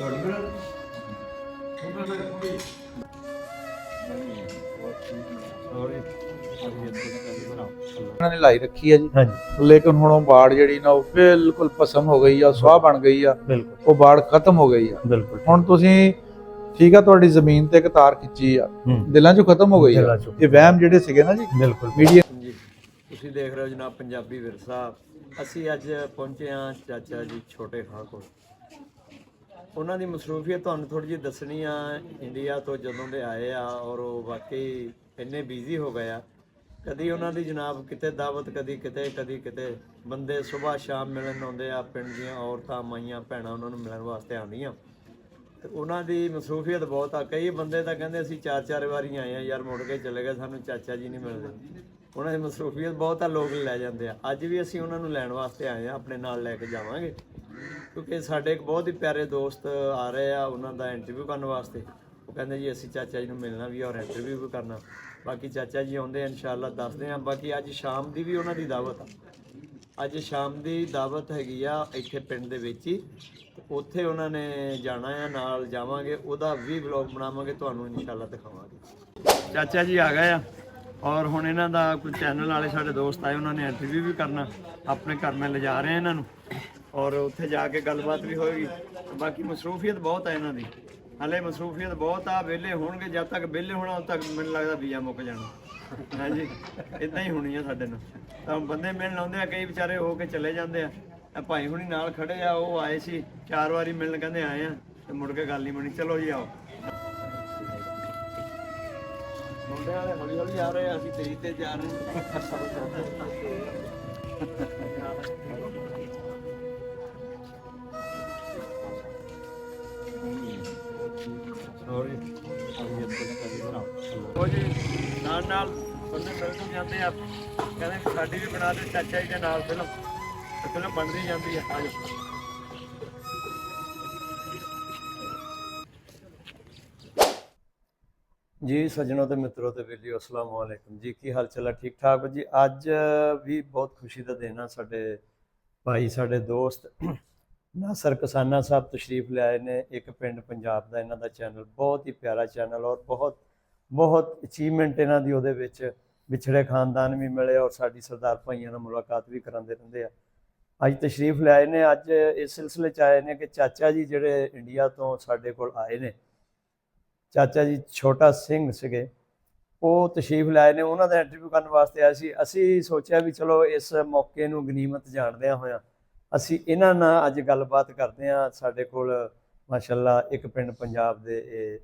ने लाई रखी है जी। हाँ जी। लेकिन हुण बाड़ जिहड़ी ना वो बिल्कुल भस्म हो गई आ, स्वाह बन गई आ, बिल्कुल वो बाड़ खत्म हो गई आ। बिल्कुल हुण तुसीं ठीक है, तुहाडी ਜ਼ਮੀਨ ਤੇ ਇੱਕ ਤਾਰ ਖਿੱਚੀ ਆ, ਦਿਲਾਂ ਚੋਂ ਖਤਮ ਹੋ ਗਈ ਆ ਇਹ ਵਹਿਮ ਜਿਹੜੇ ਸੀਗੇ ਨਾ ਜੀ। ਬਿਲਕੁਲ ਮੀਡੀਆ ਜੀ ਤੁਸੀਂ ਦੇਖ ਰਹੇ ਹੋ ਜਨਾਬ ਪੰਜਾਬੀ ਵਿਰਸਾ। ਅਸੀਂ ਅੱਜ ਪਹੁੰਚੇ ਹਾਂ ਚਾਚਾ ਜੀ ਛੋਟੇ ਖਾਂ ਕੋਲ। ਉਹਨਾਂ ਦੀ ਮਸਰੂਫੀਅਤ ਤੁਹਾਨੂੰ ਥੋੜੀ ਜਿਹੀ ਦੱਸਣੀ ਆ। ਇੰਡੀਆ ਤੋਂ ਜਦੋਂ ਦੇ ਆਏ ਆ ਔਰ ਉਹ ਵਾਕਈ ਇੰਨੇ ਬਿਜ਼ੀ ਹੋ ਗਏ ਆ। ਕਦੀ ਉਹਨਾਂ ਦੀ ਜਨਾਬ ਕਿਤੇ ਦਾਵਤ, ਕਦੀ ਕਿਤੇ ਬੰਦੇ ਸਵੇਰ ਸ਼ਾਮ ਮਿਲਣ ਆਉਂਦੇ ਆ। ਪਿੰਡ ਦੀਆਂ ਔਰਤਾਂ, ਮਾਈਆਂ, ਭੈਣਾਂ ਉਹਨਾਂ ਨੂੰ ਮਿਲਣ ਵਾਸਤੇ ਆਉਂਦੀਆਂ ਤੇ ਉਹਨਾਂ ਦੀ ਮਸਰੂਫੀਅਤ ਬਹੁਤ ਆ। ਕਈ ਬੰਦੇ ਤਾਂ ਕਹਿੰਦੇ ਅਸੀਂ 4-4 ਵਾਰੀ ਆਏ ਆ ਯਾਰ, ਮੁੜ ਕੇ ਚਲੇ ਗਏ, ਸਾਨੂੰ ਚਾਚਾ ਜੀ ਨਹੀਂ ਮਿਲਦੇ। ਉਹਨਾਂ ਦੀ ਮਸਰੂਫੀਅਤ ਬਹੁਤ ਆ, ਲੋਕ ਲੈ ਜਾਂਦੇ ਆ। ਅੱਜ ਵੀ ਅਸੀਂ ਉਹਨਾਂ ਨੂੰ ਲੈਣ ਵਾਸਤੇ ਆਏ ਆ, ਆਪਣੇ ਨਾਲ ਲੈ ਕੇ ਜਾਵਾਂਗੇ ਕਿਉਂਕਿ ਸਾਡੇ ਇੱਕ ਬਹੁਤ ਹੀ ਪਿਆਰੇ ਦੋਸਤ ਆ ਰਹੇ ਆ ਉਹਨਾਂ ਦਾ ਇੰਟਰਵਿਊ ਕਰਨ ਵਾਸਤੇ। ਉਹ ਕਹਿੰਦੇ ਜੀ ਅਸੀਂ ਚਾਚਾ ਜੀ ਨੂੰ ਮਿਲਣਾ ਵੀ ਔਰ ਇੰਟਰਵਿਊ ਵੀ ਕਰਨਾ। ਬਾਕੀ ਚਾਚਾ ਜੀ ਆਉਂਦੇ ਇਨਸ਼ਾਅੱਲਾ ਦੱਸਦੇ ਆ। ਬਾਕੀ ਅੱਜ ਸ਼ਾਮ ਦੀ ਵੀ ਉਹਨਾਂ ਦੀ ਦਾਵਤ ਆ। ਅੱਜ ਸ਼ਾਮ ਦੀ ਦਾਵਤ ਹੈਗੀ ਆ ਇੱਥੇ ਪਿੰਡ ਦੇ ਵਿੱਚ ਹੀ। ਉੱਥੇ ਉਹਨਾਂ ਨੇ ਜਾਣਾ ਆ, ਨਾਲ ਜਾਵਾਂਗੇ, ਉਹਦਾ ਵੀ ਵਲੌਗ ਬਣਾਵਾਂਗੇ, ਤੁਹਾਨੂੰ ਇਨਸ਼ਾਅੱਲਾ ਦਿਖਾਵਾਂਗੇ। ਚਾਚਾ ਜੀ ਆ ਗਏ ਆ ਔਰ ਹੁਣ ਇਹਨਾਂ ਦਾ ਕੋਈ ਚੈਨਲ ਵਾਲੇ ਸਾਡੇ ਦੋਸਤ ਆਏ, ਉਹਨਾਂ ਨੇ ਇੰਟਰਵਿਊ ਵੀ ਕਰਨਾ। ਆਪਣੇ ਘਰ ਮੈਂ ਲਿਜਾ ਰਹੇ ਇਹਨਾਂ ਨੂੰ ਔਰ ਉੱਥੇ ਜਾ ਕੇ ਗੱਲਬਾਤ ਵੀ ਹੋਏਗੀ। ਬਾਕੀ ਮਸਰੂਫੀਅਤ ਬਹੁਤ ਆ ਇਹਨਾਂ ਦੀ, ਹਾਲੇ ਮਸਰੂਫੀਅਤ ਬਹੁਤ ਆ। ਵਿਹਲੇ ਹੋਣਗੇ, ਜਦ ਤੱਕ ਵਿਹਲੇ ਹੋਣਾ ਉਦੋਂ ਤੱਕ ਮੈਨੂੰ ਲੱਗਦਾ ਵੀਜ਼ਾ ਮੁੱਕ ਜਾਣਾ। ਹਾਂਜੀ, ਇਦਾਂ ਹੀ ਹੋਣੀ ਆ ਸਾਡੇ ਨਾਲ। ਤਾਂ ਬੰਦੇ ਮਿਲਣ ਆਉਂਦੇ ਆ, ਕਈ ਵਿਚਾਰੇ ਹੋ ਕੇ ਚਲੇ ਜਾਂਦੇ ਆ। ਭਾਈ ਹੁਣੀ ਨਾਲ ਖੜੇ ਆ, ਉਹ ਆਏ ਸੀ 4 ਵਾਰੀ ਮਿਲਣ, ਕਹਿੰਦੇ ਆਏ ਆ ਤੇ ਮੁੜ ਕੇ ਗੱਲ ਨਹੀਂ ਬਣੀ। ਚਲੋ ਜੀ ਆਓ। ਮੁੰਡੇ ਵਾਲੇ ਹੌਲੀ ਹੌਲੀ ਆ ਰਹੇ ਆ, ਅਸੀਂ ਤੇਜ਼ ਤੇ ਜਾ ਰਹੇ ਉਹ ਜੀ ਨਾਲ ਬੰਦੇ ਮਿਲ ਤੋਂ ਜਾਂਦੇ ਆ, ਕਹਿੰਦੇ ਸਾਡੀ ਵੀ ਬਣਾ ਦੇ ਚਾਚਾ ਜੀ ਦੇ ਨਾਲ ਫਿਲਮ ਬਣਦੀ ਜਾਂਦੀ ਆ। ਆਜੋ ਜੀ ਸੱਜਣੋ ਤੇ ਮਿੱਤਰੋ ਤੇ ਵੀਰੋ, ਅਸਲਾਮ ਵਾਲੇਕੁਮ ਜੀ। ਕੀ ਹਾਲ ਚਾਲ ਹੈ? ਠੀਕ ਠਾਕ ਜੀ। ਅੱਜ ਵੀ ਬਹੁਤ ਖੁਸ਼ੀ ਦਾ ਦਿਨ ਆ। ਸਾਡੇ ਭਾਈ, ਸਾਡੇ ਦੋਸਤ ਨਾਸਰ ਕਸਾਨਾ ਸਾਹਿਬ ਤਸ਼ਰੀਫ ਲਿਆਏ ਨੇ। ਇੱਕ ਪਿੰਡ ਪੰਜਾਬ ਦਾ ਇਹਨਾਂ ਦਾ ਚੈਨਲ, ਬਹੁਤ ਹੀ ਪਿਆਰਾ ਚੈਨਲ ਔਰ ਬਹੁਤ ਅਚੀਵਮੈਂਟ ਇਹਨਾਂ ਦੀ ਉਹਦੇ ਵਿੱਚ। ਵਿਛੜੇ ਖਾਨਦਾਨ ਵੀ ਮਿਲੇ ਔਰ ਸਾਡੀ ਸਰਦਾਰ ਭਾਈਆਂ ਨਾਲ ਮੁਲਾਕਾਤ ਵੀ ਕਰਾਉਂਦੇ ਰਹਿੰਦੇ ਆ। ਅੱਜ ਤਸ਼ਰੀਫ ਲਿਆਏ ਨੇ। ਅੱਜ ਇਸ ਸਿਲਸਿਲੇ 'ਚ ਆਏ ਨੇ ਕਿ ਚਾਚਾ ਜੀ ਜਿਹੜੇ ਇੰਡੀਆ ਤੋਂ ਸਾਡੇ ਕੋਲ ਆਏ ਨੇ, ਚਾਚਾ ਜੀ ਛੋਟਾ ਸਿੰਘ ਸੀਗੇ, ਉਹ ਤਸ਼ਰੀਫ ਲਿਆਏ ਨੇ। ਉਹਨਾਂ ਦਾ ਇੰਟਰਵਿਊ ਕਰਨ ਵਾਸਤੇ ਆਏ ਸੀ। ਅਸੀਂ ਸੋਚਿਆ ਵੀ ਚਲੋ ਇਸ ਮੌਕੇ ਨੂੰ ਗਨੀਮਤ ਜਾਣਦਿਆਂ ਹੋਇਆਂ ਅਸੀਂ ਇਹਨਾਂ ਨਾਲ ਅੱਜ ਗੱਲਬਾਤ ਕਰਦੇ ਹਾਂ। ਸਾਡੇ ਕੋਲ ਮਾਸ਼ਾਅੱਲਾ ਇੱਕ ਪਿੰਡ ਪੰਜਾਬ ਦੇ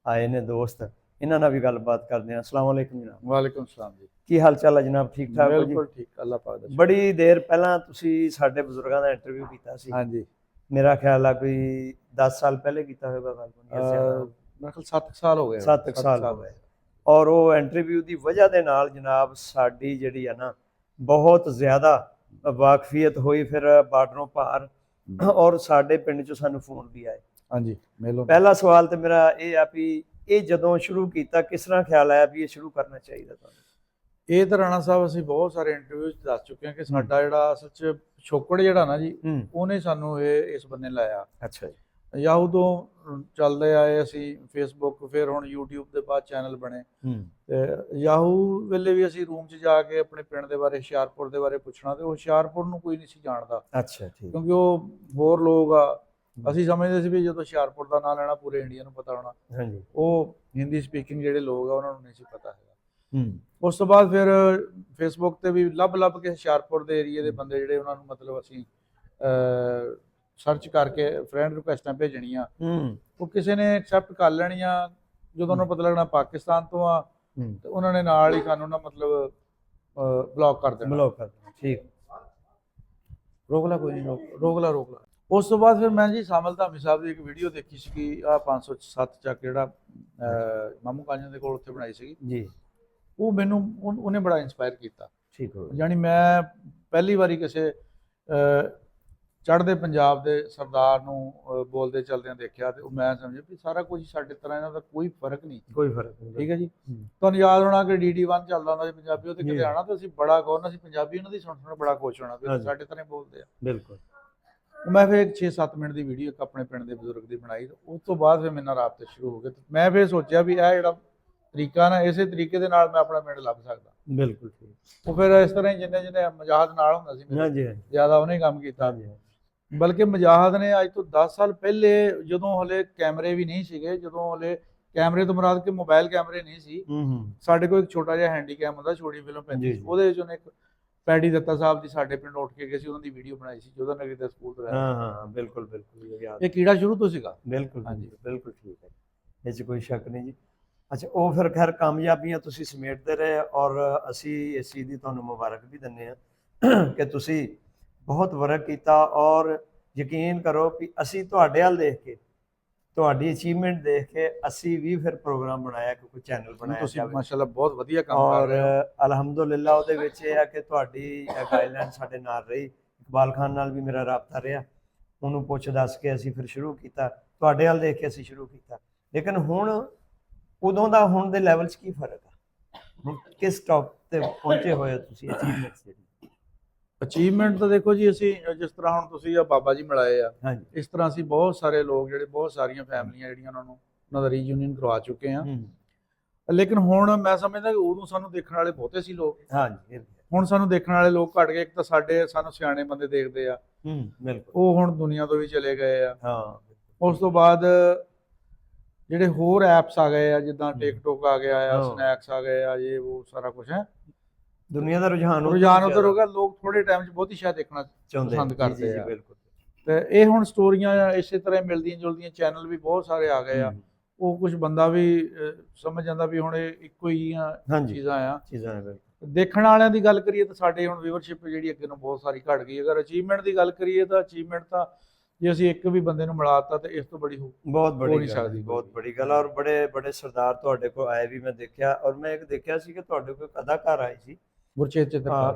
ਆਏ ਨੇ ਦੋਸਤ, ਇਹਨਾਂ ਨਾਲ ਵੀ ਗੱਲਬਾਤ ਕਰਦੇ ਹਾਂ। ਅਸਲਾਮ ਵਾਲੇਕੁਮ ਜਨਾਬ। ਵਾਲੇਕੁਮ ਸਲਾਮ ਜੀ। ਕੀ ਹਾਲ ਚਾਲ ਹੈ ਜਨਾਬ? ਠੀਕ ਠਾਕ ਹੋ ਜੀ? ਬਿਲਕੁਲ ਠੀਕ, ਅੱਲਾਹ ਪਾਕ ਦਾ। ਬੜੀ ਦੇਰ ਪਹਿਲਾਂ ਤੁਸੀਂ ਸਾਡੇ ਬਜ਼ੁਰਗਾਂ ਦਾ ਇੰਟਰਵਿਊ ਕੀਤਾ ਸੀ। ਹਾਂਜੀ, ਮੇਰਾ ਖਿਆਲ ਆ ਕੋਈ 10 ਸਾਲ ਪਹਿਲੇ ਕੀਤਾ ਹੋਵੇਗਾ ਗੱਲ। ਮੇਰੇ ਖਿਆਲ 7 ਸਾਲ ਹੋ ਗਏ। 7 ਸਾਲ ਹੋ ਗਏ। ਔਰ ਉਹ ਇੰਟਰਵਿਊ ਦੀ ਵਜ੍ਹਾ ਦੇ ਨਾਲ ਜਨਾਬ ਸਾਡੀ ਜਿਹੜੀ ਆ ਨਾ ਬਹੁਤ ਜ਼ਿਆਦਾ ਵਾਕਫੀਅਤ ਹੋਈ ਫਿਰ ਬਾਰਡਰੋਂ ਪਾਰ, ਔਰ ਸਾਡੇ ਪਿੰਡ 'ਚੋਂ ਸਾਨੂੰ ਫੋਨ ਵੀ ਆਏ। ਹਾਂਜੀ, ਮਿਲੋ। ਪਹਿਲਾ ਸਵਾਲ ਤੇ ਮੇਰਾ ਇਹ ਆ ਵੀ ਇਹ ਜਦੋਂ ਸ਼ੁਰੂ ਕੀਤਾ ਕਿਸ ਤਰ੍ਹਾਂ ਖਿਆਲ ਆਇਆ ਵੀ ਇਹ ਸ਼ੁਰੂ ਕਰਨਾ ਚਾਹੀਦਾ ਤੁਹਾਨੂੰ? ਇਹ ਤਾਂ ਰਾਣਾ ਸਾਹਿਬ ਅਸੀਂ ਬਹੁਤ ਸਾਰੇ ਇੰਟਰਵਿਊ 'ਚ ਦੱਸ ਚੁੱਕੇ ਹਾਂ ਕਿ ਸਾਡਾ ਜਿਹੜਾ ਅਸਲ 'ਚ ਛੋਕੜ ਜਿਹੜਾ ਨਾ ਜੀ, ਉਹਨੇ ਸਾਨੂੰ ਇਸ ਬੰਨੇ ਲਾਇਆ। ਅੱਛਾ ਜੀ। ਯਾਹੂ ਤੋਂ ਚੱਲਦੇ ਆਏ ਅਸੀਂ, ਫੇਸਬੁੱਕ, ਫਿਰ ਹੁਣ YouTube ਦੇ ਬਾਅਦ ਚੈਨਲ ਬਣੇ। ਤੇ ਯਾਹੂ ਵੇਲੇ ਵੀ ਅਸੀਂ ਰੂਮ 'ਚ ਜਾ ਕੇ ਆਪਣੇ ਪਿੰਡ ਦੇ ਬਾਰੇ, ਹੁਸ਼ਿਆਰਪੁਰ ਦੇ ਬਾਰੇ ਪੁੱਛਣਾ, ਤੇ ਉਹ ਹੁਸ਼ਿਆਰਪੁਰ ਨੂੰ ਕੋਈ ਨਹੀਂ ਸੀ ਜਾਣਦਾ। ਅੱਛਾ, ਠੀਕ। ਕਿਉਂਕਿ ਉਹ ਹੋਰ ਲੋਕ ਆ। ਅਸੀਂ ਸਮਝਦੇ ਸੀ ਵੀ ਜਦੋਂ ਹੁਸ਼ਿਆਰਪੁਰ ਦਾ ਨਾਂ ਲੈਣਾ ਪੂਰੇ ਇੰਡੀਆ ਨੂੰ ਪਤਾ ਹੋਣਾ। ਹਾਂਜੀ। ਉਹ ਹਿੰਦੀ ਸਪੀਕਿੰਗ ਜਿਹੜੇ ਲੋਕ ਆ ਉਹਨਾਂ ਨੂੰ ਨਹੀਂ ਸੀ ਪਤਾ ਹੈਗਾ। ਉਸ ਤੋਂ ਬਾਅਦ ਫਿਰ ਫੇਸਬੁੱਕ ਤੇ ਵੀ ਲੱਭ ਕੇ ਹੁਸ਼ਿਆਰਪੁਰ ਦੇ ਏਰੀਏ ਦੇ ਬੰਦੇ ਜਿਹੜੇ, ਉਹਨਾਂ ਨੂੰ ਮਤਲਬ ਅਸੀਂ ਸਰਚ ਕਰਕੇ ਫਰੈਂਡ ਰਿਕੁਐਸਟਾਂ ਭੇਜਣੀਆਂ, ਉਹ ਕਿਸੇ ਨੇ ਐਕਸੈਪਟ ਕਰ ਲੈਣੀਆਂ। ਜਦੋਂ ਉਹਨਾਂ ਨੂੰ ਪਤਾ ਲੱਗਣਾ ਪਾਕਿਸਤਾਨ ਤੋਂ ਆ, ਤੇ ਉਹਨਾਂ ਨੇ ਨਾਲ ਹੀ ਸਾਨੂੰ ਨਾ ਮਤਲਬ ਬਲੌਕ ਕਰ ਦੇਣਾ। ਠੀਕ, ਰੋਕ ਲਾ, ਕੋਈ ਨਹੀਂ, ਰੋਕ ਲਾ। ਉਸ ਤੋਂ ਬਾਅਦ ਫਿਰ ਮੈਂ ਜੀ ਸਾਮਲ ਧਾਮੀ ਸਾਹਿਬ ਦੀ ਇੱਕ ਵੀਡੀਓ ਦੇਖੀ ਸੀਗੀ, ਆਹ 507 ਚੱਕ ਜਿਹੜਾ ਮਾਮੂ ਕਾਂਜਾਂ ਦੇ ਕੋਲ ਉੱਥੇ ਬਣਾਈ ਸੀਗੀ ਜੀ। ਉਹ ਮੈਨੂੰ ਉਹਨੇ ਬੜਾ ਇੰਸਪਾਇਰ ਕੀਤਾ। ਠੀਕ ਹੋ, ਯਾਨੀ ਮੈਂ ਪਹਿਲੀ ਵਾਰੀ ਕਿਸੇ ਚੜ੍ਹਦੇ ਪੰਜਾਬ ਦੇ ਸਰਦਾਰ ਨੂੰ ਬੋਲਦੇ ਚਲਦਿਆਂ ਦੇਖਿਆ, ਤੇ ਮੈਂ ਸਮਝਿਆ ਵੀ ਸਾਰਾ ਕੁਝ ਸਾਡੇ ਤਰ੍ਹਾਂ, ਇਹਨਾਂ ਦਾ ਕੋਈ ਫਰਕ ਨਹੀਂ। ਠੀਕ ਹੈ ਜੀ। ਤੁਹਾਨੂੰ ਯਾਦ ਹੋਣਾ ਕਿ DD1 ਚੱਲਦਾ ਹੁੰਦਾ ਸੀ ਪੰਜਾਬੀ, ਉਹ ਤੇ ਕਿਤੇ ਆਣਾ ਤਾਂ ਅਸੀਂ ਬੜਾ ਗੌਰ ਨਾਲ ਸੀ ਪੰਜਾਬੀ ਉਹਨਾਂ ਦੀ ਸੁਣ ਬੜਾ ਖੁਸ਼ ਹੋਣਾ ਵੀ ਸਾਡੇ ਤਰ੍ਹਾਂ ਬੋਲਦੇ ਆ। ਬਿਲਕੁਲ। ਮੈਂ ਫਿਰ ਇੱਕ 6-7 ਮਿੰਟ ਦੀ ਵੀਡੀਓ ਇੱਕ ਆਪਣੇ ਪਿੰਡ ਦੇ ਬਜ਼ੁਰਗ ਦੀ ਬਣਾਈ, ਉਸ ਤੋਂ ਬਾਅਦ ਫਿਰ ਮੇਰੇ ਨਾਲ ਰਾਬਤੇ ਸ਼ੁਰੂ ਹੋ ਗਏ। ਮੈਂ ਫਿਰ ਸੋਚਿਆ ਵੀ ਇਹ ਜਿਹੜਾ ਤਰੀਕਾ ਨਾ, ਇਸੇ ਤਰੀਕੇ ਦੇ ਨਾਲ ਮੈਂ ਆਪਣਾ ਪਿੰਡ ਲੱਭ ਸਕਦਾ। ਬਿਲਕੁਲ ਠੀਕ। ਉਹ ਫਿਰ ਇਸ ਤਰ੍ਹਾਂ ਹੀ ਜਿੰਨੇ ਮਜਾਹਦ ਨਾਲ ਹੁੰਦਾ ਸੀ ਹਾਂਜੀ ਜ਼ਿਆਦਾ ਉਹਨੇ ਕੰਮ ਕੀਤਾ। ਹਾਂਜੀ ਬਲਕਿ ਮਜਾਹਦ ਨੇ ਅੱਜ ਤੋਂ 10 ਸਾਲ ਪਹਿਲੇ, ਜਦੋਂ ਹਲੇ ਕੈਮਰੇ ਵੀ ਨਹੀਂ ਸੀਗੇ, ਜਦੋਂ ਹਲੇ ਕੈਮਰੇ ਤੋਂ ਮੁਰਾਦ ਕਿ ਮੋਬਾਈਲ ਕੈਮਰੇ ਨਹੀਂ ਸੀ, ਸਾਡੇ ਕੋਲ ਇੱਕ ਛੋਟਾ ਜਿਹਾ ਹੈਂਡੀਕੈਮ ਹੁੰਦਾ, ਛੋਟੀ ਫਿਲਮ ਪੈਂਦੀ ਸੀ, ਉਹਦੇ ਵਿੱਚ ਉਹਨੇ ਇੱਕ ਪੈਡੀ ਦੱਤਾ ਸਾਹਿਬ ਦੀ ਸਾਡੇ ਪਿੰਡ ਉੱਠ ਕੇ ਗਏ ਸੀ, ਉਹਨਾਂ ਦੀ ਵੀਡੀਓ ਬਣਾਈ ਸੀ, ਜੋਧਾ ਨਗਰੀ ਦੇ ਸਕੂਲ ਤੋਂ। ਹਾਂ ਬਿਲਕੁਲ ਬਿਲਕੁਲ ਯਾਦ। ਇਹ ਕੀੜਾ ਸ਼ੁਰੂ ਤੋਂ ਸੀਗਾ। ਬਿਲਕੁਲ ਹਾਂਜੀ ਬਿਲਕੁਲ ਠੀਕ ਹੈ, ਇਹ 'ਚ ਕੋਈ ਸ਼ੱਕ ਨਹੀਂ ਜੀ। ਅੱਛਾ, ਉਹ ਫਿਰ ਖੈਰ ਕਾਮਯਾਬੀਆਂ ਤੁਸੀਂ ਸਮੇਟਦੇ ਰਹੇ, ਔਰ ਅਸੀਂ ਇਸ ਚੀਜ਼ ਦੀ ਤੁਹਾਨੂੰ ਮੁਬਾਰਕ ਵੀ ਦਿੰਦੇ ਹਾਂ ਕਿ ਤੁਸੀਂ ਬਹੁਤ ਵਰਕ ਕੀਤਾ। ਔਰ ਯਕੀਨ ਕਰੋ ਕਿ ਅਸੀਂ ਤੁਹਾਡੇ ਵੱਲ ਦੇਖ ਕੇ, ਤੁਹਾਡੀ ਅਚੀਵਮੈਂਟ ਦੇਖ ਕੇ ਅਸੀਂ ਵੀ ਫਿਰ ਪ੍ਰੋਗਰਾਮ ਬਣਾਇਆ, ਕੋਈ ਚੈਨਲ ਬਣਾਇਆ। ਤੁਸੀਂ ਮਾਸ਼ਾਅੱਲਾ ਬਹੁਤ ਵਧੀਆ ਕੰਮ ਔਰ ਕਰ ਰਹੇ ਹੋ। ਅਲਹਮਦੁਲਿਲਾ ਉਹਦੇ ਵਿੱਚ ਇਹ ਹੈ ਕਿ ਤੁਹਾਡੀ ਗਾਈਡਲਾਈਨ ਸਾਡੇ ਨਾਲ ਰਹੀ। ਇਕਬਾਲ ਖਾਨ ਨਾਲ ਵੀ ਮੇਰਾ ਰਾਬਤਾ ਰਿਹਾ, ਉਹਨੂੰ ਪੁੱਛ ਦੱਸ ਕੇ ਅਸੀਂ ਫਿਰ ਸ਼ੁਰੂ ਕੀਤਾ, ਤੁਹਾਡੇ ਵੱਲ ਦੇਖ ਕੇ ਅਸੀਂ ਸ਼ੁਰੂ ਕੀਤਾ। ਲੇਕਿਨ ਹੁਣ ਉਦੋਂ ਦਾ ਹੁਣ ਦੇ ਲੈਵਲ 'ਚ ਕੀ ਫਰਕ ਆ? ਹੁਣ ਕਿਸ ਟੌਪ ਤੇ ਪਹੁੰਚੇ ਹੋਏ ਹੋ ਤੁਸੀਂ ਅਚੀਵਮੈਂਟਸ ਜਿਹੜੀ? ਅਚੀਵਮੈਂਟ ਤਾਂ ਦੇਖੋ ਜੀ, ਅਸੀਂ ਜਿਸ ਤਰ੍ਹਾਂ ਹੁਣ ਤੁਸੀਂ ਆ ਬਾਬਾ ਜੀ ਮਿਲਾਏ ਆ, ਹਾਂਜੀ ਇਸ ਤਰ੍ਹਾਂ ਅਸੀਂ ਬਹੁਤ ਸਾਰੇ ਲੋਕ ਜਿਹੜੇ, ਬਹੁਤ ਸਾਰੀਆਂ ਫੈਮਲੀਆਂ ਜਿਹੜੀਆਂ ਉਹਨਾਂ ਦਾ ਰੀਯੂਨੀਅਨ ਕਰਵਾ ਚੁੱਕੇ ਆ। ਲੇਕਿਨ ਹੁਣ ਮੈਂ ਸਮਝਦਾ ਕਿ ਉਦੋਂ ਸਾਨੂੰ ਦੇਖਣ ਵਾਲੇ ਬਹੁਤੇ ਸੀ ਲੋਕ, ਹਾਂਜੀ ਹੁਣ ਸਾਨੂੰ ਦੇਖਣ ਵਾਲੇ ਲੋਕ ਘਟ ਗਏ। ਇੱਕ ਤਾਂ ਸਾਨੂੰ ਸਿਆਣੇ ਬੰਦੇ ਦੇਖਦੇ ਆ, ਬਿਲਕੁਲ, ਉਹ ਹੁਣ ਦੁਨੀਆ ਤੋਂ ਵੀ ਚਲੇ ਗਏ ਆ। ਹਾਂ, ਉਸ ਤੋਂ ਬਾਅਦ ਜਿਹੜੇ ਹੋਰ ਐਪਸ ਆ ਗਏ ਆ, ਜਿੱਦਾਂ ਟਿਕਟੋਕ ਆ ਗਿਆ ਆ, ਸਨੈਕਸ ਆ ਗਏ ਆ, ਇਹ ਉਹ ਸਾਰਾ ਕੁਝ ਹੈ। ਦੁਨੀਆ ਦਾ ਰੁਝਾਨ ਉਧਰ ਹੋ ਗਿਆ, ਲੋਕ ਥੋੜੇ ਟਾਈਮ 'ਚ ਬਹੁਤੀ ਸ਼ਾਇਦ ਦੇਖਣਾ ਪਸੰਦ ਕਰਦੇ ਆ। ਬਿਲਕੁਲ। ਤੇ ਇਹ ਹੁਣ ਸਟੋਰੀਆਂ ਇਸੇ ਤਰ੍ਹਾਂ ਮਿਲਦੀਆਂ ਜੁਲਦੀਆਂ, ਚੈਨਲ ਵੀ ਬਹੁਤ ਸਾਰੇ ਆ ਗਏ ਆ। ਉਹ ਕੁਝ ਬੰਦਾ ਵੀ ਸਮਝ ਜਾਂਦਾ ਵੀ ਹੁਣ ਇਹ ਇੱਕੋ ਹੀ ਚੀਜ਼ਾਂ ਆ। ਦੇਖਣ ਵਾਲਿਆਂ ਦੀ ਗੱਲ ਕਰੀਏ ਤਾਂ ਸਾਡੇ ਹੁਣ ਵੀਵਰਸ਼ਿਪ ਜਿਹੜੀ ਅੱਗੇ ਨੂੰ ਬਹੁਤ ਸਾਰੀ ਘਟ ਗਈ। ਅਗਰ ਅਚੀਵਮੈਂਟ ਦੀ ਗੱਲ ਕਰੀਏ ਤਾਂ ਅਚੀਵਮੈਂਟ ਤਾਂ ਜੇ ਅਸੀਂ ਇੱਕ ਵੀ ਬੰਦੇ ਨੂੰ ਮਿਲਾਤਾ ਤੇ ਇਸ ਤੋਂ ਬੜੀ ਬਹੁਤ ਬੜੀ ਗੱਲ, ਬਹੁਤ ਬੜੀ ਗੱਲ। ਔਰ ਬੜੇ ਬੜੇ ਸਰਦਾਰ ਤੁਹਾਡੇ ਕੋਲ ਆਏ ਵੀ ਮੈਂ ਦੇਖਿਆ, ਔਰ ਮੈਂ ਇੱਕ ਦੇਖਿਆ ਸੀ ਕਿ ਤੁਹਾਡੇ ਕੋਲ ਇੱਕ ਅਦਾਕਾਰ ਆਏ ਸੀ, ਗੁਰਚੇਤ